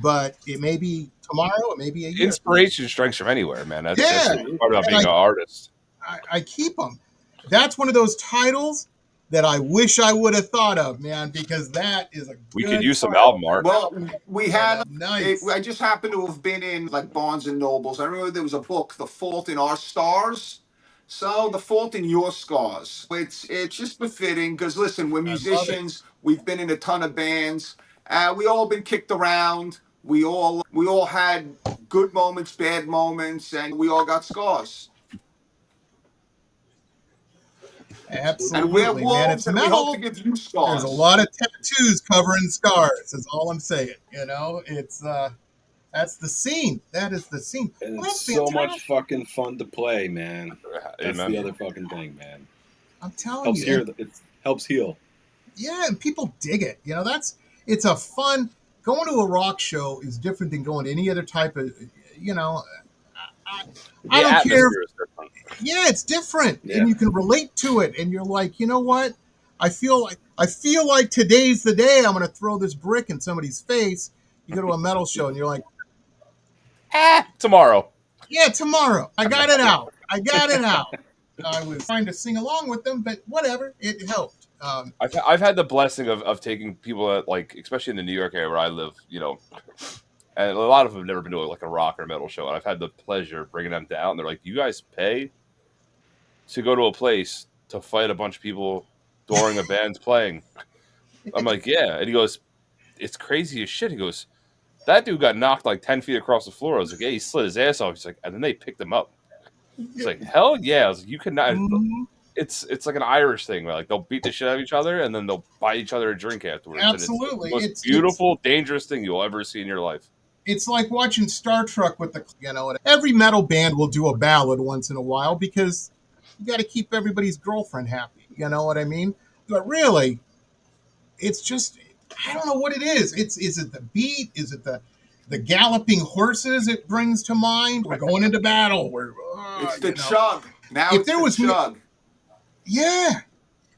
but it may be tomorrow, it may be a year. Inspiration strikes from anywhere, man. That's part about being an artist. I keep them. That's one of those titles that I wish I would have thought of, man, because that is a we good could use title. some album art. Well, we had nice. I just happened to have been in like Barnes and Nobles. I remember there was a book, The Fault in Our Stars. So The Fault in Your Scars. It's just befitting because listen, we're musicians. We've been in a ton of bands. We all been kicked around. We all had good moments, bad moments, and we all got scars. Absolutely, and we're wolves, man. It's and metal. We hope to give you scars. There's a lot of tattoos covering scars. Is all I'm saying. You know, it's that's the scene. That is the scene. And it's so much fucking fun to play, man. That's the other fucking thing, man. I'm telling you, it helps heal. Yeah, and people dig it. You know, it's a fun. Going to a rock show is different than going to any other type of. You know, I don't care. Yeah, it's different, and you can relate to it, and you're like, you know what? I feel like today's the day I'm going to throw this brick in somebody's face. You go to a metal show, and you're like, tomorrow. Yeah, tomorrow. I got it out. I was trying to sing along with them, but whatever, it helped. I've had the blessing of taking people that, like, especially in the New York area where I live, you know, and a lot of them have never been to like a rock or metal show, and I've had the pleasure of bringing them down. They're like, you guys pay to go to a place to fight a bunch of people during a band's playing. I'm like, yeah. And he goes, it's crazy as shit. He goes, that dude got knocked like 10 feet across the floor. I was like, yeah, he slid his ass off. He's like, and then they picked him up. He's like, hell yeah. I was like, you cannot. Mm-hmm. It's like an Irish thing where like they'll beat the shit out of each other and then they'll buy each other a drink afterwards. Absolutely. And it's the most beautiful, dangerous thing you'll ever see in your life. It's like watching Star Trek with every metal band will do a ballad once in a while because you got to keep everybody's girlfriend happy. You know what I mean? But really, it's just, I don't know what it is. Is it the beat? Is it the galloping horses it brings to mind? We're going into battle. It's the chug. Now if there was chug. Yeah.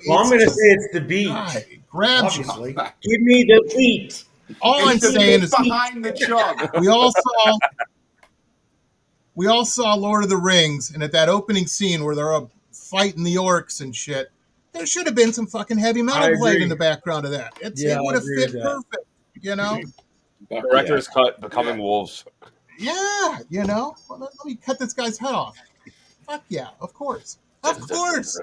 Well, I'm going to say it's the beat. God, grabs you. Give me the beat. All I'm saying is behind the chug. We all saw Lord of the Rings, and at that opening scene where they're fighting the orcs and shit, there should have been some fucking heavy metal played in the background of that. It would have fit perfect, you know. Director's cut, Becoming Wolves. Yeah, you know. Well, let me cut this guy's head off. Fuck yeah, of course. Of course.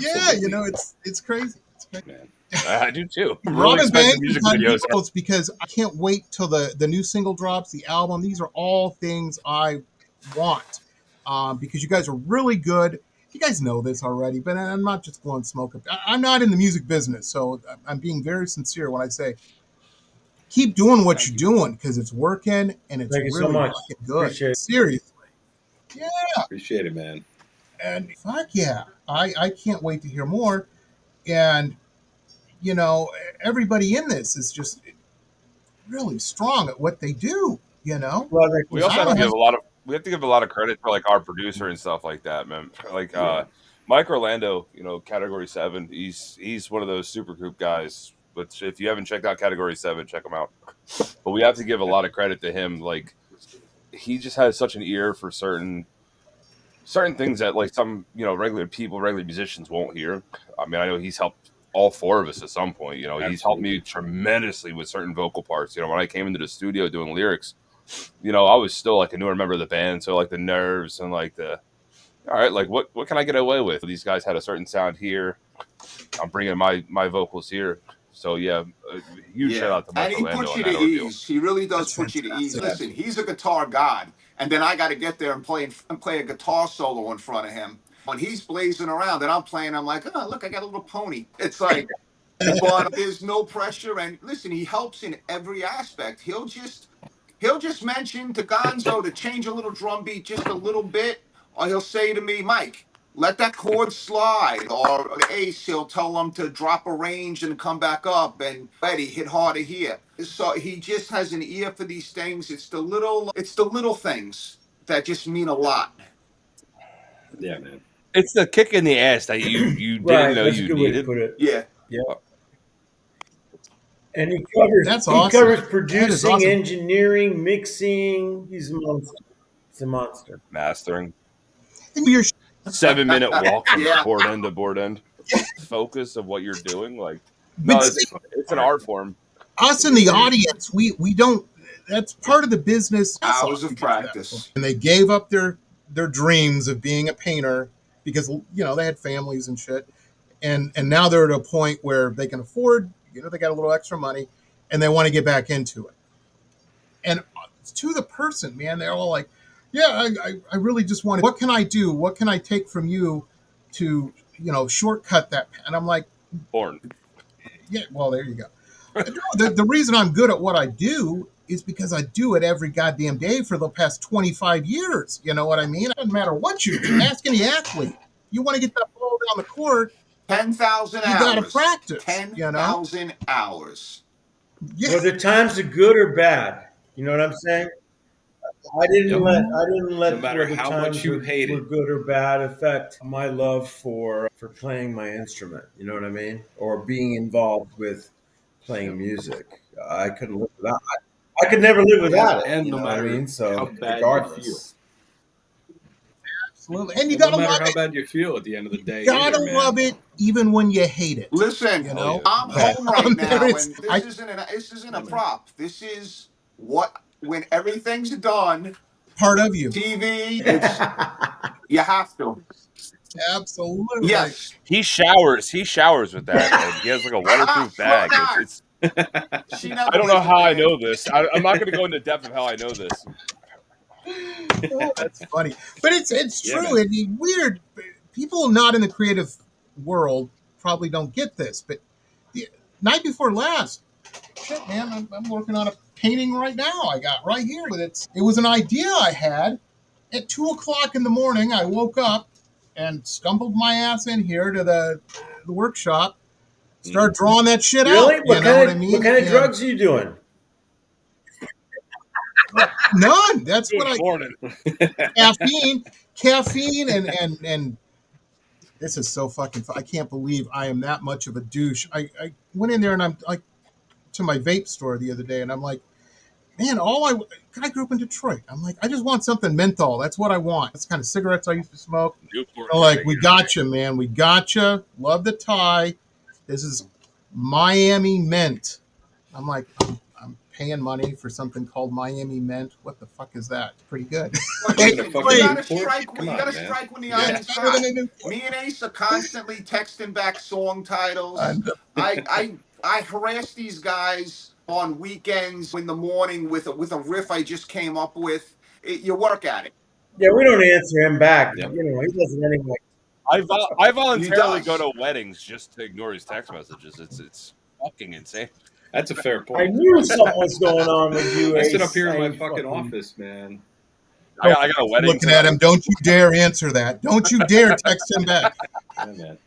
Yeah, you know, it's crazy. It's crazy. Man. I do too. Robin Banks music videos because I can't wait till the new single drops, the album. These are all things I want because you guys are really good. You guys know this already, but I'm not just blowing smoke up. I'm not in the music business, so I'm being very sincere when I say keep doing what you're doing because it's working and it's really fucking good. Seriously. Yeah. Appreciate it, man. And fuck yeah. I can't wait to hear more. And you know, everybody in this is just really strong at what they do, you know? Well, we also have to give a lot of credit for like our producer and stuff like that, man. Like Mike Orlando, you know, Category 7, he's one of those super group guys. But if you haven't checked out Category 7, check him out. But we have to give a lot of credit to him. Like he just has such an ear for certain things that like some, you know, regular musicians won't hear. I mean, I know he's helped all four of us at some point. You know, Absolutely. He's helped me tremendously with certain vocal parts. You know, when I came into the studio doing lyrics, you know, I was still like a newer member of the band, so like the nerves and like all right, like what can I get away with? These guys had a certain sound here. I'm bringing my vocals here. So yeah, huge shout out to Mike Orlando. And he puts you to ease. He really does put you to ease. Listen, he's a guitar god, and then I got to get there and play a guitar solo in front of him. When he's blazing around and I'm playing, I'm like, oh, look, I got a little pony. It's like, but there's no pressure. And listen, he helps in every aspect. He'll just mention to Gonzo to change a little drum beat just a little bit, or he'll say to me, Mike, let that chord slide. Or Ace, he'll tell him to drop a range and come back up, and Eddie hit harder here. So he just has an ear for these things. It's the little things that just mean a lot. Yeah, man. It's the kick in the ass that you Right, didn't know that's a you good way to needed. put it. Yeah. And he covers That's he awesome. covers That is producing, awesome. engineering, mixing. He's a monster. He's a monster. Mastering. And you're 7-minute walk from Yeah. board end to board end. Focus of what you're doing. Like, but no, see, it's an art form. us in the audience, we don't. That's part of the business. Hours of practice. And they gave up their dreams of being a painter because they had families and shit, and now they're at a point where they can afford. They got a little extra money, and they want to get back into it. And to the person, man, they're all like, "Yeah, I really just want to. What can I do? What can I take from you to shortcut that?" And I'm like, Born. yeah, well, there you go. The reason I'm good at what I do is because I do it every goddamn day for the past 25 years. You know what I mean? It doesn't matter what you do. Ask any athlete. You want to get that ball down the court, 10,000 hours. you got to practice. 10,000 hours. Yeah. Whether times are good or bad, you know what I'm saying? I didn't let No matter whether how times much you were hate it. good or bad affect my love for playing my instrument. You know what I mean? Or being involved with playing music. I couldn't live without. I could never live without it. And You no know what I matter mean? So how bad regardless. Absolutely. And you no got to matter love how it. bad you feel at the end of the day, You got to love it even when you hate it. Listen, yeah. I'm home right now, There and this isn't a prop. This is when everything's done. part of you. TV, it's you have to. Absolutely. Yes. He showers with that, and he has like a waterproof bag. It's She I never don't know wears a how I bag. know this. I'm not going to go into depth of how I know this. Oh, that's funny, but it's Yeah, true. man. It'd be weird. People not in the creative world probably don't get this, but the night before last, shit, man, I'm working on a painting right now. I got right here. But it was an idea I had at 2:00 in the morning. I woke up and stumbled my ass in here to the workshop. Start drawing that shit Really? out. You know what I mean? What kind of drugs are you doing? None. That's Good what morning. caffeine, and this is so fucking. I can't believe I am that much of a douche. I went in there and I'm like to my vape store the other day, and I'm like, man, I grew up in Detroit. I'm like, I just want something menthol. That's what I want. That's the kind of cigarettes I used to smoke. Newport, They're like, we got you, man. We got you. Love the tie. This is Miami Mint. I'm like, I'm paying money for something called Miami Mint. What the fuck is that? It's pretty good. Listen to fucking You gotta Newport? strike. Come You on, gotta man. strike when the Yeah, iron's better hot. than a new- Me and Ace are constantly texting back song titles. I harass these guys on weekends in the morning with a riff I just came up with. You work at it. Yeah, we don't answer him back. Yep. You know, he doesn't anyway. I voluntarily He go does. to weddings just to ignore his text messages. It's fucking insane. That's a fair I point. knew something was going on with you. I sit Ace. up here in my I fucking office, man. I got a wedding. Looking at him, don't you dare answer that. Don't you dare text him back. Yeah, man.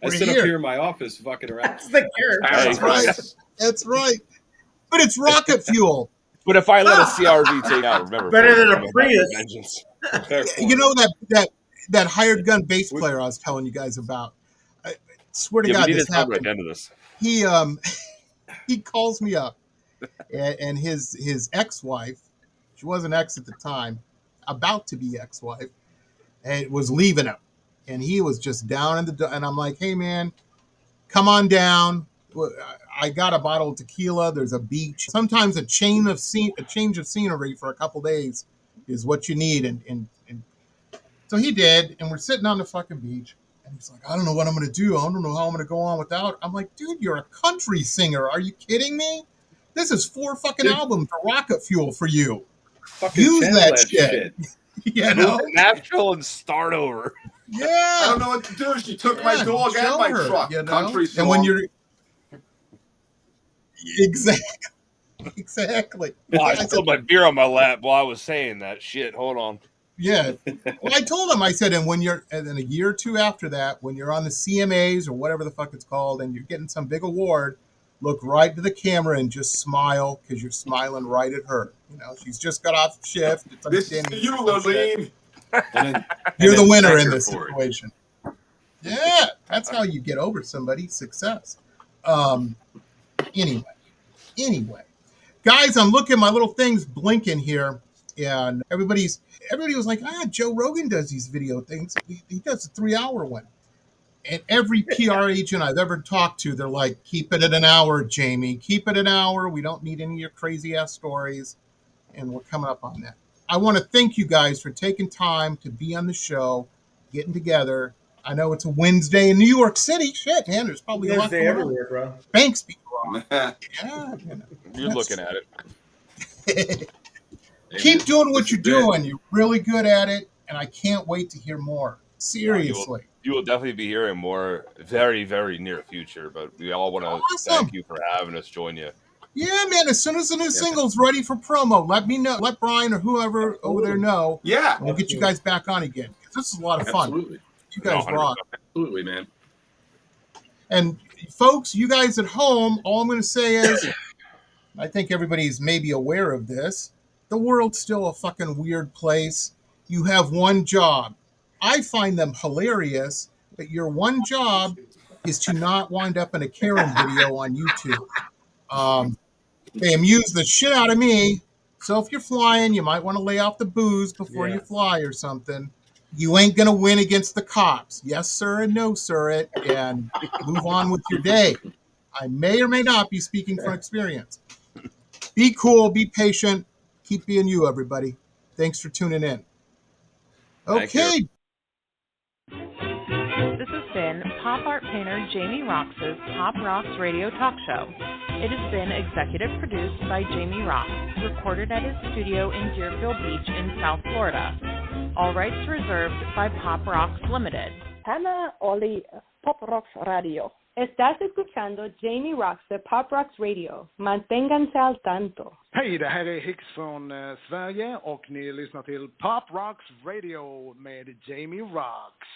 I We're sit here. up here in my office fucking around. That's the character. That's right. That's right. But it's rocket fuel. But if I let a CRV take out, remember, Better than a I'm Prius. vengeance. Fair point. You know that hired gun bass player I was telling you guys about. I swear to Yeah, God, we need this to talk at happened. the end of this. He calls me up, and his ex-wife, she wasn't ex at the time, about to be ex-wife, and was leaving him, and he was just down in the. And I'm like, hey man, come on down. I got a bottle of tequila. There's a beach. Sometimes a change of scenery for a couple days is what you need. And so he did. And we're sitting on the fucking beach. And he's like, I don't know what I'm going to do. I don't know how I'm going to go on without. I'm like, dude, you're a country singer. Are you kidding me? This is 4 fucking albums of rocket fuel for you. Fucking Use channel that shit. You Move know? to Nashville and start over. Yeah. I don't know what to do. She took my dog and my truck. You know? Country song. And when you're exactly. Oh, I I spilled my beer on my lap while I was saying that shit. Hold on. Yeah. Well, I told him, I said, and then a year or two after that, when you're on the CMAs or whatever the fuck it's called, and you're getting some big award, look right to the camera and just smile because you're smiling right at her. You know, she's just got off shift. It's This is to you, Lurleen. You're the winner in this situation. Yeah, that's how you get over somebody. Success. Anyway, guys, I'm looking, my little thing's blinking here, and everybody was like, Joe Rogan does these video things. He does a 3-hour one. And every PR agent I've ever talked to, they're like, keep it at an hour, Jamie. Keep it an hour. We don't need any of your crazy ass stories. And we're coming up on that. I want to thank you guys for taking time to be on the show, getting together. I know it's a Wednesday in New York City. Shit, man, there's probably a lot going everywhere, bro. Thanks, people. Yeah, You're looking at it. Keep doing what you're doing. You're really good at it, and I can't wait to hear more. Seriously. You will definitely be hearing more very, very near future, but we all want to thank you for having us join you. Yeah, man, as soon as the new single's ready for promo, let me know. Let Brian or whoever over there know. Yeah. And we'll get you guys back on again. This is a lot of fun. Absolutely. You guys rock. Absolutely, man. And folks, you guys at home, all I'm going to say is, I think everybody's maybe aware of this. The world's still a fucking weird place. You have one job. I find them hilarious, but your one job is to not wind up in a Karen video on YouTube. They amuse the shit out of me. So if you're flying, you might want to lay off the booze before you fly or something. You ain't going to win against the cops. Yes, sir, and no, sir, and move on with your day. I may or may not be speaking from experience. Be cool, be patient, keep being you, everybody. Thanks for tuning in. Okay. This has been pop art painter Jamie Roxx's Pop Roxx Radio Talk Show. It has been executive produced by Jamie Roxx, recorded at his studio in Deerfield Beach in South Florida. All rights reserved by Pop Roxx Limited. Hannah Oli, Pop Roxx Radio. Estás escuchando Jamie Roxx de Pop Roxx Radio. Manténganse al tanto. Hej, det här är Hicks från Sverige och ni lyssnar till Pop Roxx Radio med Jamie Roxx.